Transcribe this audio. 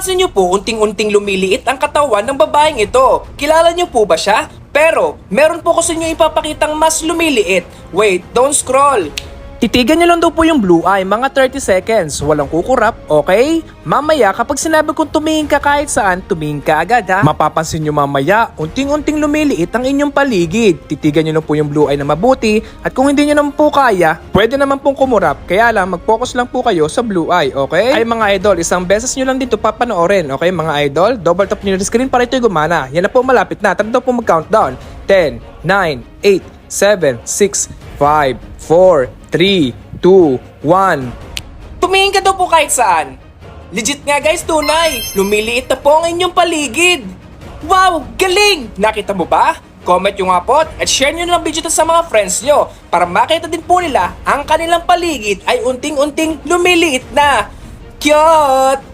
Mapapansin niyo po unting-unting lumiliit ang katawan ng babaeng ito. Kilala niyo po ba siya? Pero meron po ko sa inyo ipapakitang mas lumiliit. Wait, don't scroll. Titigan niyo lang daw po yung blue eye, mga 30 seconds. Walang kukurap, okay? Mamaya kapag sinabi kong tumingin ka kahit saan, tumingin ka agad ha. Mapapansin niyo mamaya, unting-unting lumiliit ang inyong paligid. Titigan niyo lang po yung blue eye na mabuti. At kung hindi niyo naman po kaya, pwede naman pong kumurap. Kaya lang, mag-focus lang po kayo sa blue eye, okay? Ay mga idol, isang beses niyo lang dito papanoorin, okay mga idol? Double tap niyo yung screen para ito'y gumana. Yan na po, malapit na. Tara daw po mag-countdown. 10, 9, 8, 7, 6, 5, 4, 3, 2, 1. Tumingin ka daw po kahit saan. Legit nga guys, tunay. Lumiliit na po ang inyong paligid. Wow, galing! Nakita mo ba? Comment nyo nga po at share nyo na lang video to sa mga friends nyo para makita din po nila ang kanilang paligid ay unting-unting lumiliit na. Cute!